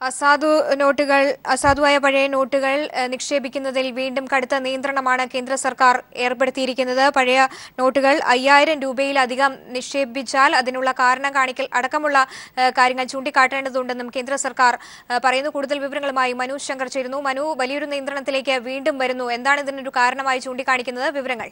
അസാധുവായ പഴയ നോട്ടുകൾ നിക്ഷേപിക്കുന്നതിൽ വീണ്ടും കടുത്ത നിയന്ത്രണമാണ് കേന്ദ്ര സർക്കാർ ഏർപ്പെടുത്തിയിരിക്കുന്നത്. പഴയ നോട്ടുകൾ 5000 രൂപയിലധികം നിക്ഷേപിച്ചാൽ അതിനുള്ള കാരണം കാണിക്കൽ അടക്കമുള്ള കാര്യങ്ങൾ ചൂണ്ടിക്കാട്ടേണ്ടതുണ്ടെന്നും കേന്ദ്ര സർക്കാർ പറയുന്നു. കൂടുതൽ വിവരങ്ങളുമായി മനു ശങ്കർ ചേരുന്നു. മനു, വലിയൊരു നിയന്ത്രണത്തിലേക്ക് വീണ്ടും വരുന്നു. എന്താണ് ഇതിനൊരു കാരണമായി ചൂണ്ടിക്കാണിക്കുന്നത്? വിവരങ്ങൾ.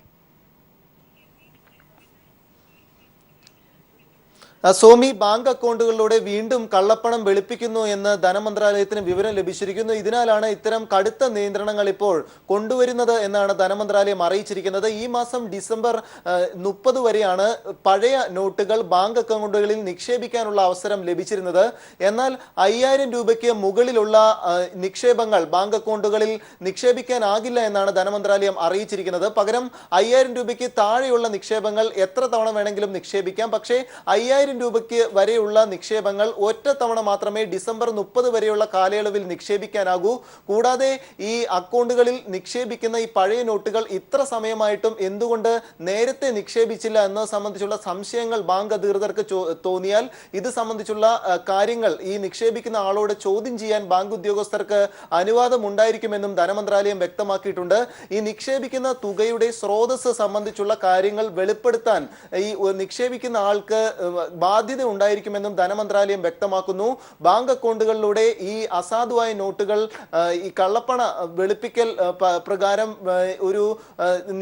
സോമി, ബാങ്ക് അക്കൗണ്ടുകളിലൂടെ വീണ്ടും കള്ളപ്പണം വെളുപ്പിക്കുന്നു എന്ന് ധനമന്ത്രാലയത്തിന് വിവരം ലഭിച്ചിരിക്കുന്നു. ഇതിനാലാണ് ഇത്തരം കടുത്ത നിയന്ത്രണങ്ങൾ ഇപ്പോൾ കൊണ്ടുവരുന്നത് എന്നാണ് ധനമന്ത്രാലയം അറിയിച്ചിരിക്കുന്നത്. ഈ മാസം ഡിസംബർ 30 വരെയാണ് പഴയ നോട്ടുകൾ ബാങ്ക് അക്കൗണ്ടുകളിൽ നിക്ഷേപിക്കാനുള്ള അവസരം ലഭിച്ചിരുന്നത്. എന്നാൽ 5000 രൂപയ്ക്ക് മുകളിലുള്ള നിക്ഷേപങ്ങൾ ബാങ്ക് അക്കൗണ്ടുകളിൽ നിക്ഷേപിക്കാനാകില്ല എന്നാണ് ധനമന്ത്രാലയം അറിയിച്ചിരിക്കുന്നത്. പകരം 5000 രൂപയ്ക്ക് താഴെയുള്ള നിക്ഷേപങ്ങൾ എത്ര തവണ വേണമെങ്കിലും നിക്ഷേപിക്കാം. പക്ഷേ 5000 രൂപയ്ക്ക് വരെയുള്ള നിക്ഷേപങ്ങൾ ഒറ്റ തവണ മാത്രമേ ഡിസംബർ 30 വരെയുള്ള കാലയളവിൽ നിക്ഷേപിക്കാനാകൂ. കൂടാതെ ഈ അക്കൗണ്ടുകളിൽ നിക്ഷേപിക്കുന്ന ഈ പഴയ നോട്ടുകൾ ഇത്ര സമയമായിട്ടും എന്തുകൊണ്ട് നേരത്തെ നിക്ഷേപിച്ചില്ല എന്നത് സംബന്ധിച്ചുള്ള സംശയങ്ങൾ ബാങ്ക് അധികൃതർക്ക് തോന്നിയാൽ ഇത് സംബന്ധിച്ചുള്ള കാര്യങ്ങൾ ഈ നിക്ഷേപിക്കുന്ന ആളോട് ചോദ്യം ചെയ്യാൻ ബാങ്ക് ഉദ്യോഗസ്ഥർക്ക് അനുവാദം ഉണ്ടായിരിക്കുമെന്നും ധനമന്ത്രാലയം വ്യക്തമാക്കിയിട്ടുണ്ട്. ഈ നിക്ഷേപിക്കുന്ന തുകയുടെ സ്രോതസ് സംബന്ധിച്ചുള്ള കാര്യങ്ങൾ വെളിപ്പെടുത്താൻ ഈ നിക്ഷേപിക്കുന്ന ആൾക്ക് ബാധ്യത ഉണ്ടായിരിക്കുമെന്നും ധനമന്ത്രാലയം വ്യക്തമാക്കുന്നു. ബാങ്ക് അക്കൗണ്ടുകളിലൂടെ ഈ അസാധുവായ നോട്ടുകൾ ഈ കള്ളപ്പണ വെളുപ്പിക്കൽ പ്രകാരം ഒരു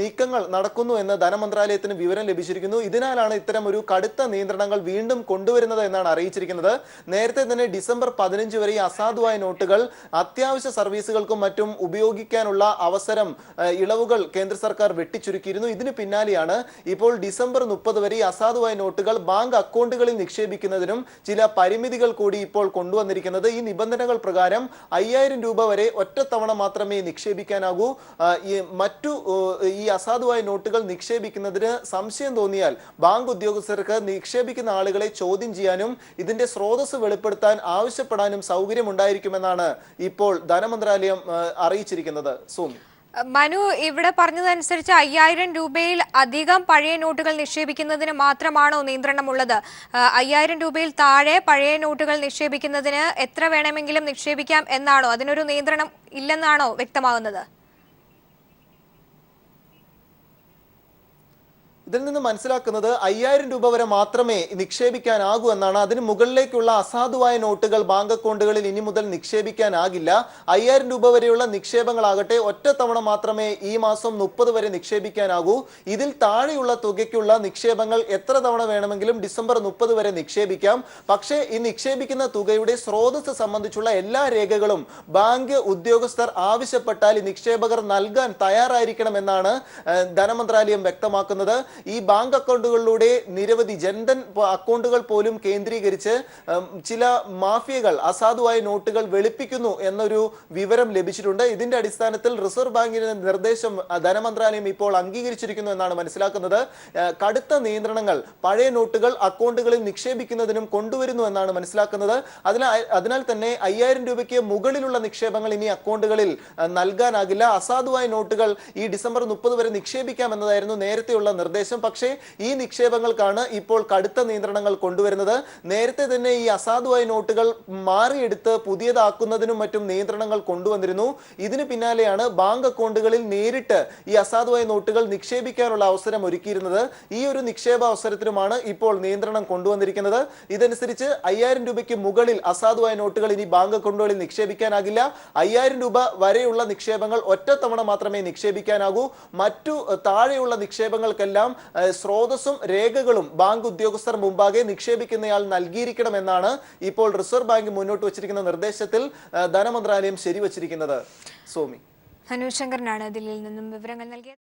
നീക്കങ്ങൾ നടക്കുന്നു എന്ന് ധനമന്ത്രാലയത്തിന് വിവരം ലഭിച്ചിരിക്കുന്നു. ഇതിനാലാണ് ഇത്തരം ഒരു കടുത്ത നിയന്ത്രണങ്ങൾ വീണ്ടും കൊണ്ടുവരുന്നത് എന്നാണ് അറിയിച്ചിരിക്കുന്നത്. നേരത്തെ തന്നെ ഡിസംബർ 15 വരെ ഈ അസാധുവായ നോട്ടുകൾ അത്യാവശ്യ സർവീസുകൾക്കും മറ്റും ഉപയോഗിക്കാനുള്ള അവസരം ഇളവുകൾ കേന്ദ്ര സർക്കാർ വെട്ടിച്ചുരുക്കിയിരുന്നു. ഇതിന് പിന്നാലെയാണ് ഇപ്പോൾ ഡിസംബർ 30 വരെ ഈ അസാധുവായ നോട്ടുകൾ ബാങ്ക് അക്കൗണ്ടുകളിൽ നിക്ഷേപിക്കുന്നതിനും ചില പരിമിതികൾ കൂടി ഇപ്പോൾ കൊണ്ടുവന്നിരിക്കുന്നത്. ഈ നിബന്ധനകൾ പ്രകാരം 5000 രൂപ വരെ ഒറ്റത്തവണ മാത്രമേ നിക്ഷേപിക്കാനാകൂ. ഈ അസാധുവായ നോട്ടുകൾ നിക്ഷേപിക്കുന്നതിന് സംശയം തോന്നിയാൽ ബാങ്ക് ഉദ്യോഗസ്ഥർക്ക് നിക്ഷേപിക്കുന്ന ആളുകളെ ചോദ്യം ചെയ്യാനും ഇതിന്റെ സ്രോതസ് വെളിപ്പെടുത്താൻ ആവശ്യപ്പെടാനും സൗകര്യമുണ്ടായിരിക്കുമെന്നാണ് ഇപ്പോൾ ധനമന്ത്രാലയം അറിയിച്ചിരിക്കുന്നത്. സോമി, മനു, ഇവിടെ പറഞ്ഞതനുസരിച്ച് 5000 രൂപയിൽ അധികം പഴയ നോട്ടുകൾ നിക്ഷേപിക്കുന്നതിന് മാത്രമാണോ നിയന്ത്രണമുള്ളത്? 5000 രൂപയിൽ താഴെ പഴയ നോട്ടുകൾ നിക്ഷേപിക്കുന്നതിന് എത്ര വേണമെങ്കിലും നിക്ഷേപിക്കാം എന്നാണോ? അതിനൊരു നിയന്ത്രണം ഇല്ലെന്നാണോ വ്യക്തമാകുന്നത്? ഇതിൽ നിന്ന് മനസ്സിലാക്കുന്നത് 5000 രൂപ വരെ മാത്രമേ നിക്ഷേപിക്കാനാകൂ എന്നാണ്. അതിന് മുകളിലേക്കുള്ള അസാധുവായ നോട്ടുകൾ ബാങ്ക് അക്കൗണ്ടുകളിൽ ഇനി മുതൽ നിക്ഷേപിക്കാനാകില്ല. 5000 രൂപ വരെയുള്ള നിക്ഷേപങ്ങളാകട്ടെ ഒറ്റത്തവണ മാത്രമേ ഈ മാസം 30 വരെ നിക്ഷേപിക്കാനാകൂ. ഇതിൽ താഴെയുള്ള തുകയ്ക്കുള്ള നിക്ഷേപങ്ങൾ എത്ര തവണ വേണമെങ്കിലും ഡിസംബർ 30 വരെ നിക്ഷേപിക്കാം. പക്ഷേ ഈ നിക്ഷേപിക്കുന്ന തുകയുടെ സ്രോതസ് സംബന്ധിച്ചുള്ള എല്ലാ രേഖകളും ബാങ്ക് ഉദ്യോഗസ്ഥർ ആവശ്യപ്പെട്ടാൽ ഈ നിക്ഷേപകർ നൽകാൻ തയ്യാറായിരിക്കണമെന്നാണ് ധനമന്ത്രാലയം വ്യക്തമാക്കുന്നത്. ഈ ബാങ്ക് അക്കൗണ്ടുകളിലൂടെ നിരവധി ജൻധൻ അക്കൗണ്ടുകൾ പോലും കേന്ദ്രീകരിച്ച് ചില മാഫിയകൾ അസാധുവായ നോട്ടുകൾ വെളുപ്പിക്കുന്നു എന്നൊരു വിവരം ലഭിച്ചിട്ടുണ്ട്. ഇതിന്റെ അടിസ്ഥാനത്തിൽ റിസർവ് ബാങ്കിന്റെ നിർദ്ദേശം ധനമന്ത്രാലയം ഇപ്പോൾ അംഗീകരിച്ചിരിക്കുന്നു എന്നാണ് മനസ്സിലാക്കുന്നത്. കടുത്ത നിയന്ത്രണങ്ങൾ പഴയ നോട്ടുകൾ അക്കൗണ്ടുകളിൽ നിക്ഷേപിക്കുന്നതിനും കൊണ്ടുവരുന്നു എന്നാണ് മനസ്സിലാക്കുന്നത്. അതിനാൽ തന്നെ 5000 രൂപയ്ക്ക് മുകളിലുള്ള നിക്ഷേപങ്ങൾ ഇനി അക്കൗണ്ടുകളിൽ നൽകാനാകില്ല. അസാധുവായ നോട്ടുകൾ ഈ ഡിസംബർ 30 വരെ നിക്ഷേപിക്കാം എന്നതായിരുന്നു നേരത്തെയുള്ള നിർദ്ദേശം. പക്ഷേ ഈ നിക്ഷേപങ്ങൾക്കാണ് ഇപ്പോൾ കടുത്ത നിയന്ത്രണങ്ങൾ കൊണ്ടുവരുന്നത്. നേരത്തെ തന്നെ ഈ അസാധുവായ നോട്ടുകൾ മാറിയെടുത്ത് പുതിയതാക്കുന്നതിനും മറ്റും നിയന്ത്രണങ്ങൾ കൊണ്ടുവന്നിരുന്നു. ഇതിന് പിന്നാലെയാണ് ബാങ്ക് അക്കൗണ്ടുകളിൽ നേരിട്ട് ഈ അസാധുവായ നോട്ടുകൾ നിക്ഷേപിക്കാനുള്ള അവസരം ഒരുക്കിയിരുന്നത്. ഈ ഒരു നിക്ഷേപ അവസരത്തിനുമാണ് ഇപ്പോൾ നിയന്ത്രണം കൊണ്ടുവന്നിരിക്കുന്നത്. ഇതനുസരിച്ച് 5000 രൂപയ്ക്ക് മുകളിൽ അസാധുവായ നോട്ടുകൾ ഇനി ബാങ്ക് അക്കൗണ്ടുകളിൽ നിക്ഷേപിക്കാനാകില്ല. 5000 രൂപ വരെയുള്ള നിക്ഷേപങ്ങൾ ഒറ്റത്തവണ മാത്രമേ നിക്ഷേപിക്കാനാകൂ. മറ്റു താഴെയുള്ള നിക്ഷേപങ്ങൾക്കെല്ലാം സ്രോതസ്സും രേഖകളും ബാങ്ക് ഉദ്യോഗസ്ഥർ മുമ്പാകെ നിക്ഷേപിക്കുന്നയാൾ നൽകിയിരിക്കണമെന്നാണ് ഇപ്പോൾ റിസർവ് ബാങ്ക് മുന്നോട്ട് വച്ചിരിക്കുന്ന നിർദ്ദേശത്തിൽ ധനമന്ത്രാലയം ശരിവച്ചിരിക്കുന്നത്. സോമി, മനു ശങ്കറിനാണ് ദില്ലിയിൽ നിന്നും വിവരങ്ങൾ നൽകിയത്.